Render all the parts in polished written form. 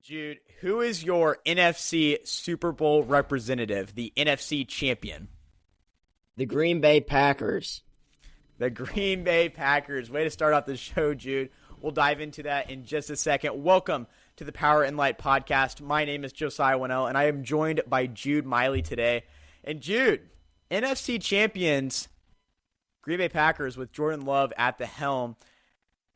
Jude, who is your NFC Super Bowl representative, the NFC champion? The Green Bay Packers. The Green Bay Packers. Way to start off the show, Jude. We'll dive into that in just a second. Welcome to the Power and Light podcast. My name is Josiah, and I am joined by Jude Meili today. And Jude, NFC champions, Green Bay Packers with Jordan Love at the helm.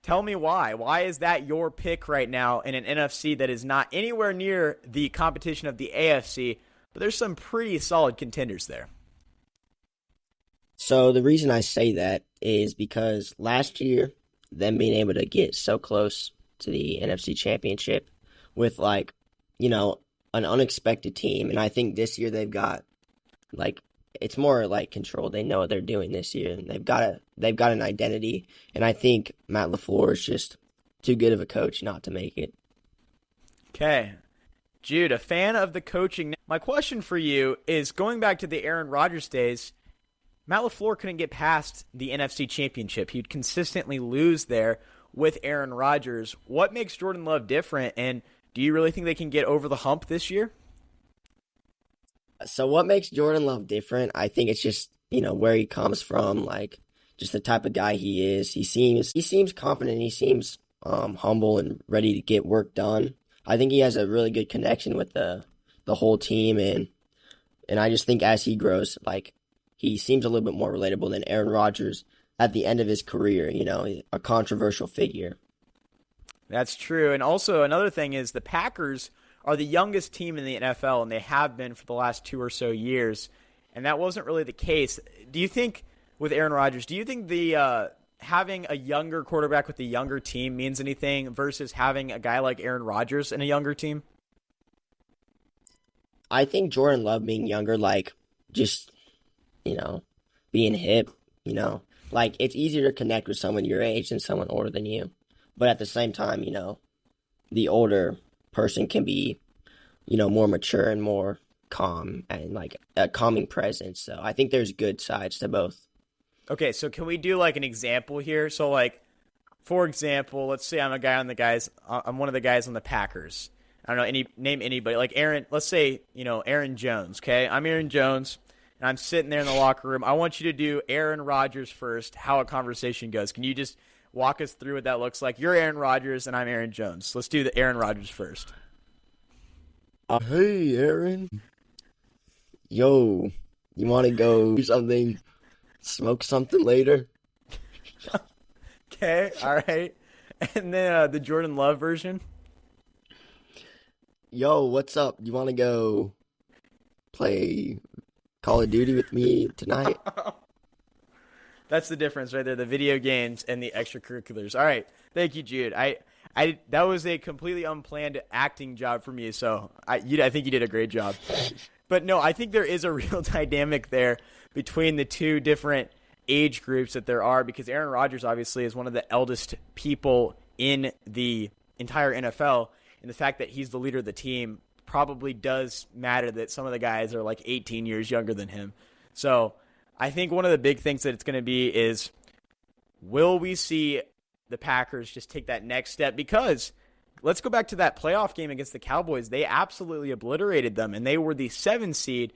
Tell me why. Why is that your pick right now in an NFC that is not anywhere near the competition of the AFC, but there's some pretty solid contenders there? So the reason I say that is because last year, them being able to get so close to the NFC Championship with, an unexpected team. And I think this year they've got, it's more control. They know what they're doing this year, and they've got an identity. And I think Matt LaFleur is just too good of a coach not to make it. Okay. Jude, a fan of the coaching. My question for you is, going back to the Aaron Rodgers days, Matt LaFleur couldn't get past the NFC Championship. He'd consistently lose there with Aaron Rodgers. What makes Jordan Love different, and do you really think they can get over the hump this year? So what makes Jordan Love different? I think it's just, where he comes from, just the type of guy he is. He seems confident. He seems humble and ready to get work done. I think he has a really good connection with the whole team, and I just think as he grows, he seems a little bit more relatable than Aaron Rodgers at the end of his career, a controversial figure. That's true. And also another thing is the Packers are the youngest team in the NFL, and they have been for the last 2 or so years. And that wasn't really the case. Do you think, with Aaron Rodgers, the having a younger quarterback with a younger team means anything versus having a guy like Aaron Rodgers in a younger team? I think Jordan Love being younger, being hip, it's easier to connect with someone your age than someone older than you. But at the same time, the older person can be, more mature and more calm and a calming presence. So I think there's good sides to both. Okay, so can we do an example here? So for example, let's say I'm one of the guys on the Packers. I don't know, name anybody. Aaron, let's say, Aaron Jones, okay? I'm Aaron Jones, and I'm sitting there in the locker room. I want you to do Aaron Rodgers first, how a conversation goes. Can you just walk us through what that looks like? You're Aaron Rodgers, and I'm Aaron Jones. Let's do the Aaron Rodgers first. Hey, Aaron. Yo, you want to go do something? Smoke something later? Okay, all right. And then the Jordan Love version. Yo, what's up? You want to go play Call of Duty with me tonight? That's the difference right there, the video games and the extracurriculars. All right. Thank you, Jude. That was a completely unplanned acting job for me, so I think you did a great job. But no, I think there is a real dynamic there between the two different age groups that there are, because Aaron Rodgers obviously is one of the eldest people in the entire NFL, and the fact that he's the leader of the team probably does matter that some of the guys are 18 years younger than him. So I think one of the big things that it's going to be is, will we see the Packers just take that next step? Because let's go back to that playoff game against the Cowboys. They absolutely obliterated them, and they were the 7 seed,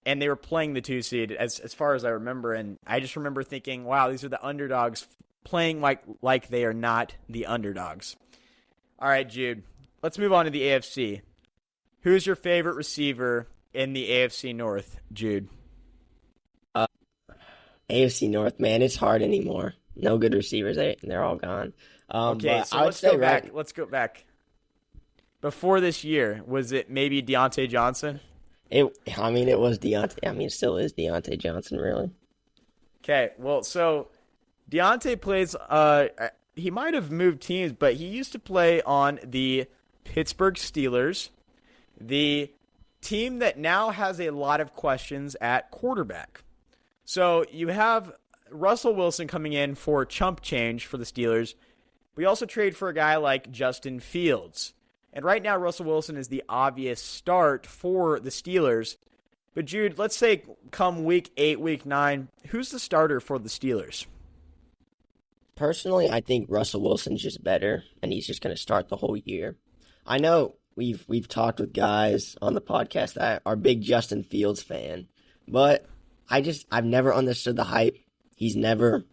and they were playing the 2 seed as far as I remember. And I just remember thinking, wow, these are the underdogs playing like they are not the underdogs. All right, Jude, let's move on to the AFC. Who's your favorite receiver in the AFC North, Jude? AFC North, man, it's hard anymore. No good receivers. They're all gone. Okay, so let's go back. Let's go back. Before this year, was it maybe Deontay Johnson? It was Deontay. It still is Deontay Johnson, really. Okay, well, so Deontay plays, he might have moved teams, but he used to play on the Pittsburgh Steelers, the team that now has a lot of questions at quarterback. So you have Russell Wilson coming in for chump change for the Steelers. We also trade for a guy like Justin Fields. And right now, Russell Wilson is the obvious start for the Steelers. But Jude, let's say come week 8, week 9, who's the starter for the Steelers? Personally, I think Russell Wilson's just better, and he's just going to start the whole year. I know we've talked with guys on the podcast that are big Justin Fields fan, but I've never understood the hype. He's never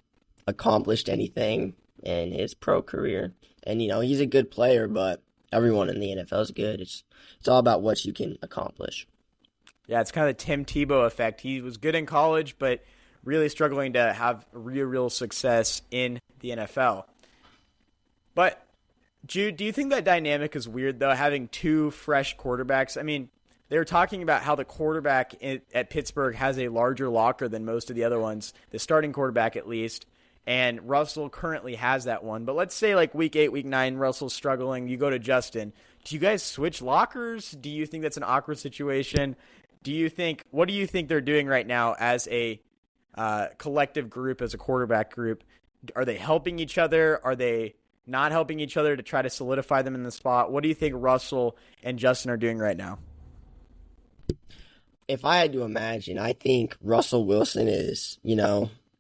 accomplished anything in his pro career, and he's a good player, but everyone in the NFL is good. It's all about what you can accomplish. Yeah, it's kind of the Tim Tebow effect. He was good in college, but really struggling to have real success in the NFL. But Jude, do you think that dynamic is weird, though, having two fresh quarterbacks? I mean, they were talking about how the quarterback at Pittsburgh has a larger locker than most of the other ones, the starting quarterback at least, and Russell currently has that one. But let's say like week 8, week 9, Russell's struggling, you go to Justin. Do you guys switch lockers? Do you think that's an awkward situation? What do you think they're doing right now as a collective group, as a quarterback group? Are they helping each other? Are they not helping each other to try to solidify them in the spot? What do you think Russell and Justin are doing right now? If I had to imagine, I think Russell Wilson is,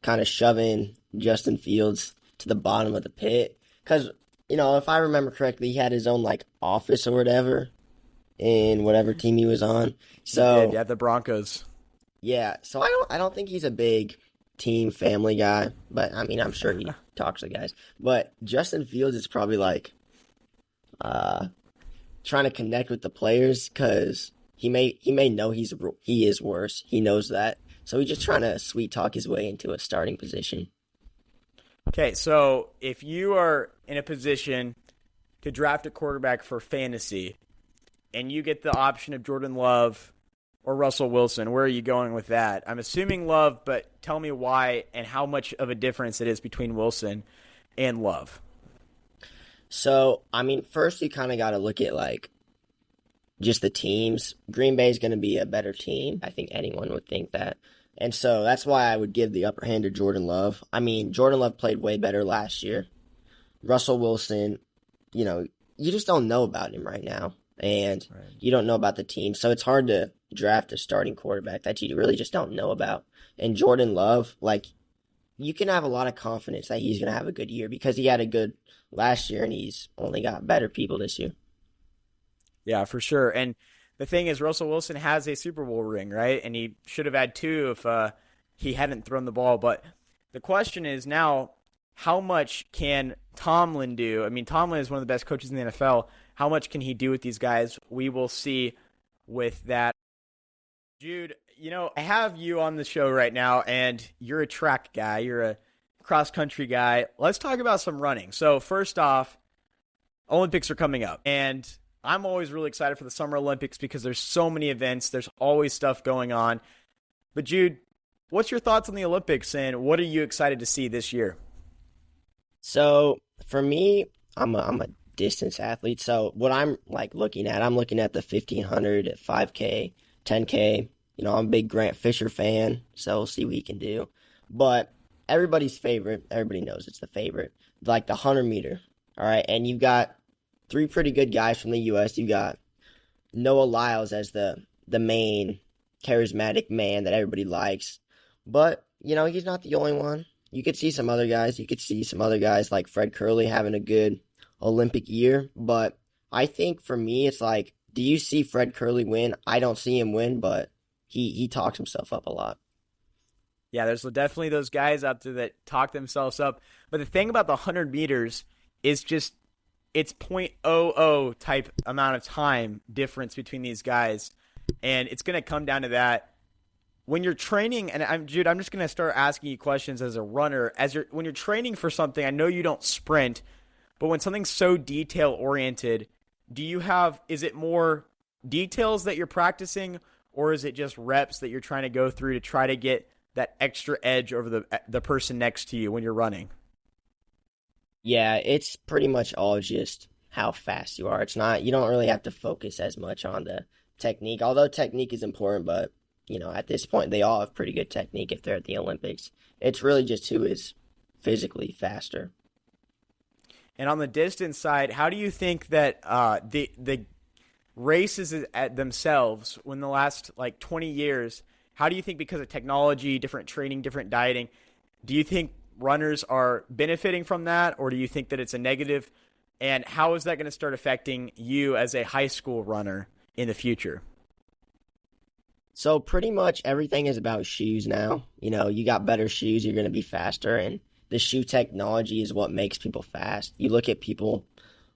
kind of shoving Justin Fields to the bottom of the pit. Because, if I remember correctly, he had his own, office or whatever in whatever team he was on. So yeah, the Broncos. Yeah, so I don't think he's a big team family guy, but I mean, I'm sure he talks to guys. But Justin Fields is probably trying to connect with the players because he may know he is worse. He knows that, so he's just trying to sweet talk his way into a starting position. Okay, so if you are in a position to draft a quarterback for fantasy, and you get the option of Jordan Love or Russell Wilson, where are you going with that? I'm assuming Love, but tell me why and how much of a difference it is between Wilson and Love. So, I mean, first you kind of got to look at, just the teams. Green Bay is going to be a better team. I think anyone would think that. And so that's why I would give the upper hand to Jordan Love. I mean, Jordan Love played way better last year. Russell Wilson, you just don't know about him right now. And you don't know about the team. So it's hard to draft a starting quarterback that you really just don't know about. And Jordan Love, you can have a lot of confidence that he's going to have a good year because he had a good last year and he's only got better people this year. Yeah, for sure. And the thing is, Russell Wilson has a Super Bowl ring, right? And he should have had 2 if he hadn't thrown the ball. But the question is now, how much can Tomlin do? I mean, Tomlin is one of the best coaches in the NFL. How much can he do with these guys? We will see with that. Jude, I have you on the show right now, and you're a track guy. You're a cross-country guy. Let's talk about some running. So first off, Olympics are coming up, and I'm always really excited for the Summer Olympics because there's so many events. There's always stuff going on. But Jude, what's your thoughts on the Olympics, and what are you excited to see this year? So for me, I'm a distance athlete. So what I'm looking at the 1500, 5K, 10K. I'm a big Grant Fisher fan, so we'll see what he can do. But everybody's favorite, everybody knows it's the favorite, the 100 meter. All right, and you've got 3 pretty good guys from the U.S. You got Noah Lyles as the main charismatic man that everybody likes. But, he's not the only one. You could see some other guys. You could see some other guys like Fred Curley having a good Olympic year. But I think for me, it's do you see Fred Curley win? I don't see him win, but he talks himself up a lot. Yeah, there's definitely those guys out there that talk themselves up. But the thing about the 100 meters is just it's .00 type amount of time difference between these guys. And it's going to come down to that. When you're training, and Jude, I'm just going to start asking you questions as a runner. When you're training for something, I know you don't sprint, but when something's so detail-oriented, is it more details that you're practicing, or is it just reps that you're trying to go through to try to get that extra edge over the person next to you when you're running? Yeah, it's pretty much all just how fast you are. It's not, you don't really have to focus as much on the technique, although technique is important, but at this point, they all have pretty good technique if they're at the Olympics. It's really just who is physically faster. And on the distance side, how do you think that the races at themselves, in the last 20 years, how do you think because of technology, different training, different dieting, do you think runners are benefiting from that, or do you think that it's a negative And how is that going to start affecting you as a high school runner in the future? So pretty much everything is about shoes now. You got better shoes, you're going to be faster, and the shoe technology is what makes people fast. You look at people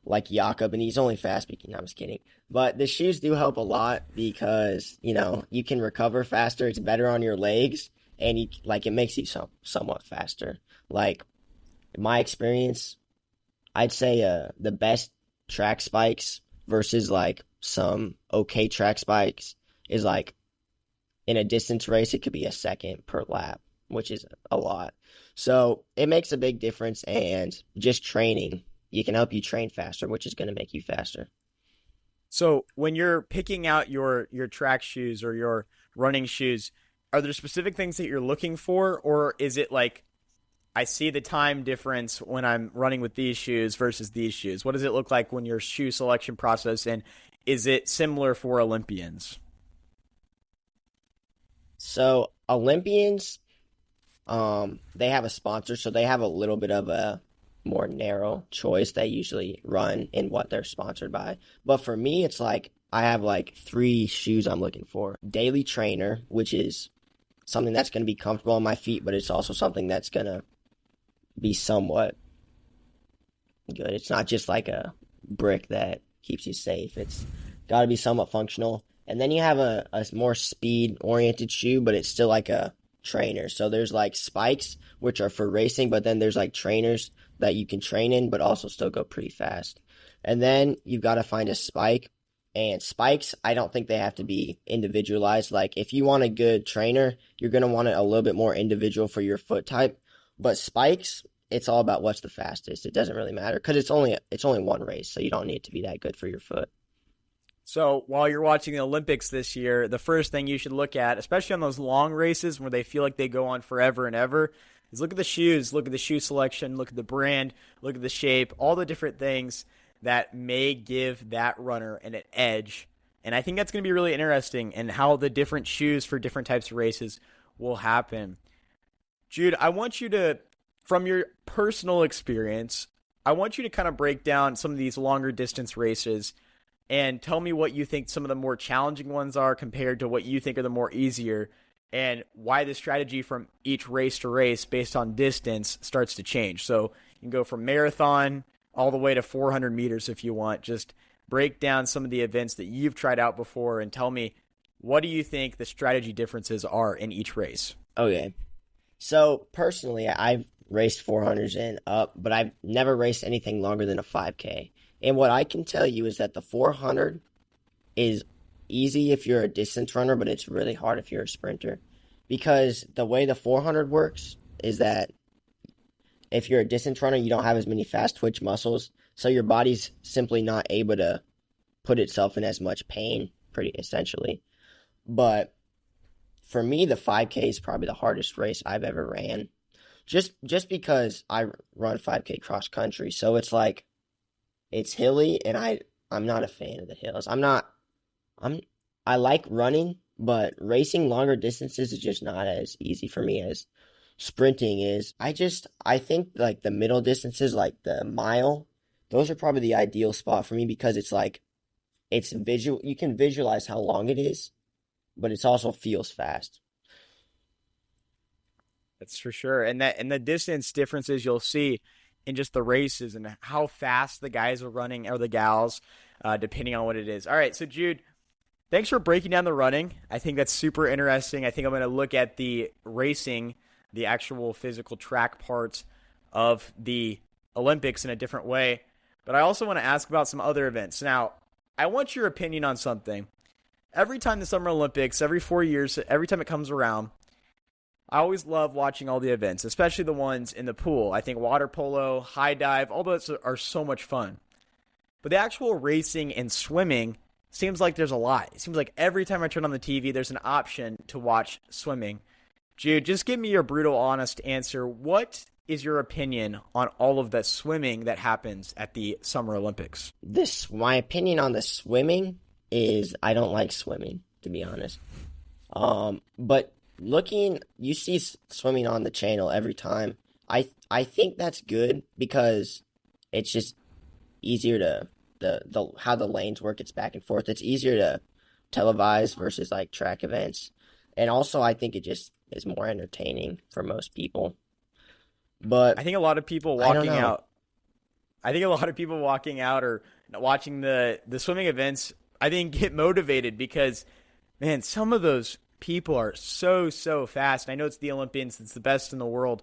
like Jakob, and he's only fast because, no, I'm just kidding. But the shoes do help a lot because, you can recover faster. It's better on your legs, and it makes you somewhat faster. Like, in my experience, I'd say the best track spikes versus like some okay track spikes is like in a distance race, it could be a second per lap, which is a lot. So it makes a big difference, and just training, you can help you train faster, which is going to make you faster. So when you're picking out your track shoes or your running shoes, are there specific things that you're looking for, or is it like, I see the time difference when I'm running with these shoes versus these shoes? What does it look like when your shoe selection process, and is it similar for Olympians? So Olympians, they have a sponsor, so they have a little bit of a more narrow choice. They usually run in what they're sponsored by. But for me, it's like I have like 3 shoes I'm looking for. Daily trainer, which is something that's going to be comfortable on my feet, but it's also something that's going to be somewhat good. It's not just like a brick that keeps you safe. It's got to be somewhat functional. And then you have a more speed-oriented shoe, but it's still like a trainer. So there's like spikes, which are for racing, but then there's like trainers that you can train in, but also still go pretty fast. And then you've got to find a spike. And spikes, I don't think they have to be individualized. Like, if you want a good trainer, you're going to want it a little bit more individual for your foot type. But spikes, it's all about what's the fastest. It doesn't really matter because it's only one race, so you don't need it to be that good for your foot. So while you're watching the Olympics this year, the first thing you should look at, especially on those long races where they feel like they go on forever and ever, is look at the shoes, look at the shoe selection, look at the brand, look at the shape, all the different things that may give that runner an edge. And I think that's going to be really interesting, and how the different shoes for different types of races will happen. Jude, I want you to, from your personal experience, I want you to kind of break down some of these longer distance races and tell me what you think some of the more challenging ones are compared to what you think are the more easier, and why the strategy from each race to race based on distance starts to change. So you can go from marathon all the way to 400 meters if you want. Just break down some of the events that you've tried out before and tell me, what do you think the strategy differences are in each race? Okay. So personally, I've raced 400s and up, but I've never raced anything longer than a 5K. And what I can tell you is that the 400 is easy if you're a distance runner, but it's really hard if you're a sprinter. Because the way the 400 works is that if you're a distance runner, you don't have as many fast twitch muscles, so your body's simply not able to put itself in as much pain, pretty essentially. But for me, the 5K is probably the hardest race I've ever ran. Just because I run 5K cross country, so it's like, it's hilly, and I'm not a fan of the hills. I like running, but racing longer distances is just not as easy for me as sprinting is. I think like the middle distances, like the mile, those are probably the ideal spot for me, because it's like, it's visual. You can visualize how long it is, but it also feels fast. That's for sure. And the distance differences you'll see in just the races and how fast the guys are running, or the gals, depending on what it is. All right, so Jude, thanks for breaking down the running. I think that's super interesting. I think I'm going to look at the racing, the actual physical track parts of the Olympics in a different way. But I also want to ask about some other events. Now, I want your opinion on something. Every time the Summer Olympics, every 4 years, every time it comes around, I always love watching all the events, especially the ones in the pool. I think water polo, high dive, all those are so much fun. But the actual racing and swimming seems like there's a lot. It seems like every time I turn on the TV, there's an option to watch swimming. Jude, just give me your brutal, honest answer. What is your opinion on all of the swimming that happens at the Summer Olympics? My opinion on the swimming is I don't like swimming, to be honest. But you see swimming on the channel every time. I think that's good, because it's just, easier to the how the lanes work. It's back and forth. It's easier to televise versus like track events, and also I think it just is more entertaining for most people. But I think a lot of people I don't walking know. out. I think a lot of people walking out or watching the swimming events, I think get motivated because, man, some of those people are so fast. I know it's the Olympians, it's the best in the world,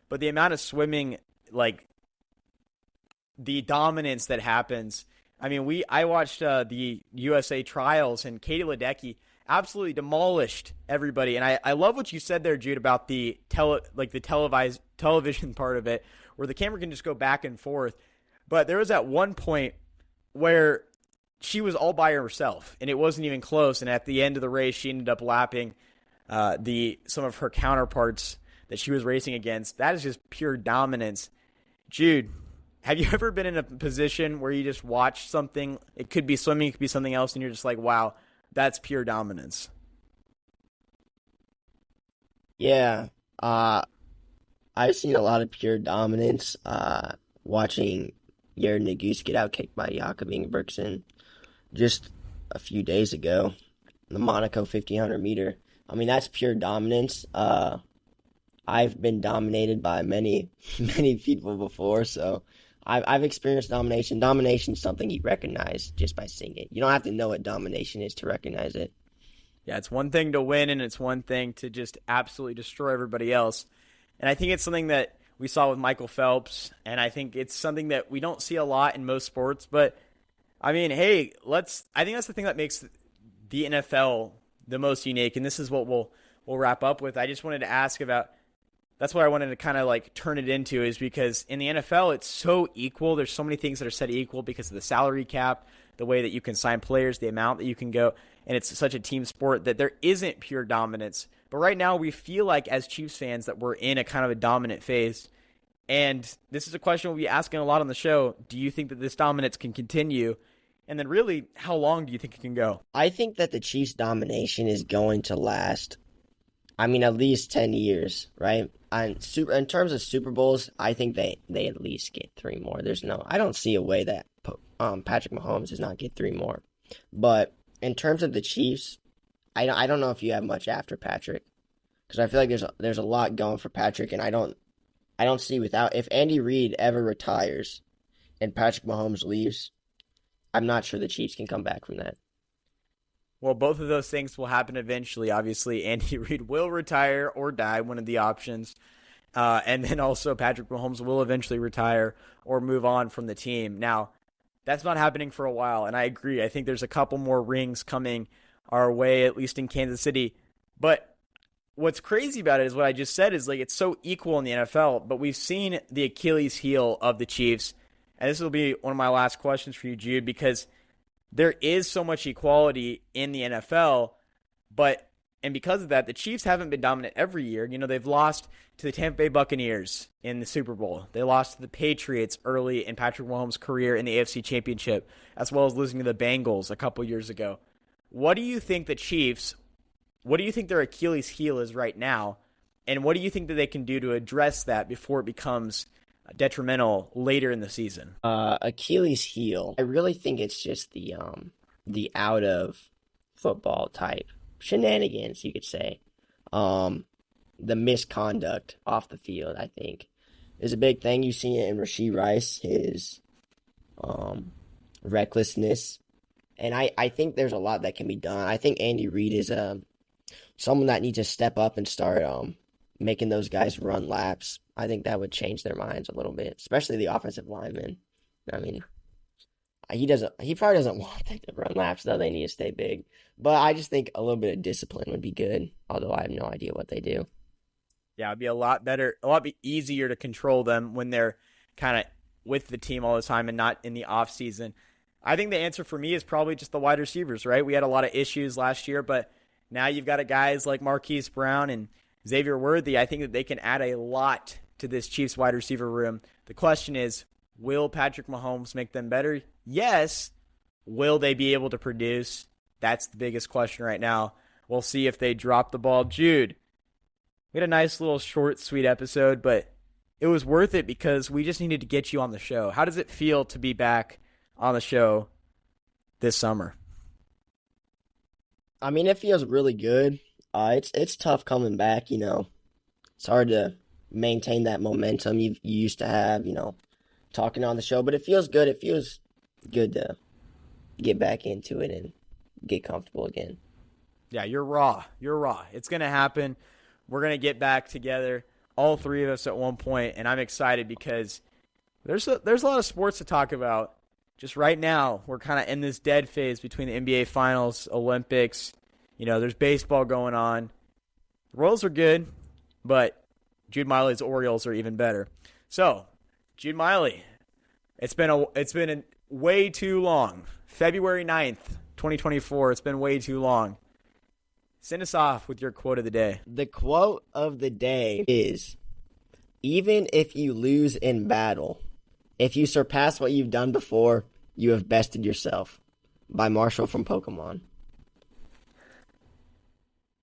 but the amount of swimming, like the dominance that happens. I mean, I watched the USA trials and Katie Ledecky absolutely demolished everybody. And I love what you said there, Jude, about the television part of it, where the camera can just go back and forth. But there was at one point where she was all by herself, and it wasn't even close. And at the end of the race, she ended up lapping some of her counterparts that she was racing against. That is just pure dominance. Jude, have you ever been in a position where you just watch something? It could be swimming, it could be something else, and you're just like, wow, that's pure dominance. Yeah, I've seen a lot of pure dominance. Watching Jared Naguse get outkicked by Jakob Ingebrigtsen just a few days ago, the Monaco 1500 meter. I mean, that's pure dominance. I've been dominated by many people before, so I've experienced domination. Domination is something you recognize just by seeing it. You don't have to know what domination is to recognize it. Yeah, it's one thing to win, and it's one thing to just absolutely destroy everybody else. And I think it's something that we saw with Michael Phelps, and I think it's something that we don't see a lot in most sports. But, I mean, hey, I think that's the thing that makes the NFL the most unique, and this is what we'll wrap up with. I just wanted to ask about, that's what I wanted to kind of like turn it into, is because in the NFL, it's so equal. There's so many things that are set equal because of the salary cap, the way that you can sign players, the amount that you can go, and it's such a team sport that there isn't pure dominance. But right now, we feel like as Chiefs fans that we're in a kind of a dominant phase. And this is a question we'll be asking a lot on the show. Do you think that this dominance can continue? And then really, how long do you think it can go? I think that the Chiefs' domination is going to last, I mean, at least 10 years, right? In terms of Super Bowls, I think they at least get 3 more. I don't see a way that Patrick Mahomes does not get 3 more. But in terms of the Chiefs, I don't know if you have much after Patrick, because I feel like there's a lot going for Patrick, and I don't see if Andy Reid ever retires and Patrick Mahomes leaves, I'm not sure the Chiefs can come back from that. Well, both of those things will happen eventually. Obviously, Andy Reid will retire or die, one of the options. And then also Patrick Mahomes will eventually retire or move on from the team. Now, that's not happening for a while, and I agree. I think there's a couple more rings coming our way, at least in Kansas City. But what's crazy about it is what I just said is like it's so equal in the NFL, but we've seen the Achilles heel of the Chiefs. And this will be one of my last questions for you, Jude, because there is so much equality in the NFL, and because of that, the Chiefs haven't been dominant every year. You know, they've lost to the Tampa Bay Buccaneers in the Super Bowl. They lost to the Patriots early in Patrick Mahomes' career in the AFC Championship, as well as losing to the Bengals a couple years ago. What do you think their Achilles heel is right now, and what do you think that they can do to address that before it becomes detrimental later in the season? Achilles heel. I really think it's just the out of football type shenanigans, you could say. The misconduct off the field, I think, is a big thing. You see it in Rashee Rice, his recklessness. And I think there's a lot that can be done. I think Andy Reid is someone that needs to step up and start making those guys run laps. I think that would change their minds a little bit, especially the offensive linemen. I mean, he probably doesn't want them to run laps, though. They need to stay big. But I just think a little bit of discipline would be good, although I have no idea what they do. Yeah, it'd be a lot better, a lot easier to control them when they're kind of with the team all the time and not in the off season. I think the answer for me is probably just the wide receivers, right? We had a lot of issues last year, but now you've got guys like Marquise Brown and Xavier Worthy. I think that they can add a lot to this Chiefs wide receiver room. The question is, will Patrick Mahomes make them better? Yes. Will they be able to produce? That's the biggest question right now. We'll see if they drop the ball. Jude, we had a nice little short, sweet episode, but it was worth it because we just needed to get you on the show. How does it feel to be back on the show this summer? I mean, it feels really good. It's tough coming back, you know. It's hard to maintain that momentum you used to have, you know, talking on the show. But it feels good. It feels good to get back into it and get comfortable again. Yeah, you're raw. You're raw. It's going to happen. We're going to get back together, all three of us at one point, and I'm excited because there's a lot of sports to talk about. Just right now, we're kind of in this dead phase between the NBA Finals, Olympics. You know, there's baseball going on. The Royals are good, but Jude Meili's Orioles are even better. So, Jude Meili, it's been way too long. February 9th, 2024, it's been way too long. Send us off with your quote of the day. The quote of the day is, "Even if you lose in battle, if you surpass what you've done before, you have bested yourself," by Marshall from Pokemon.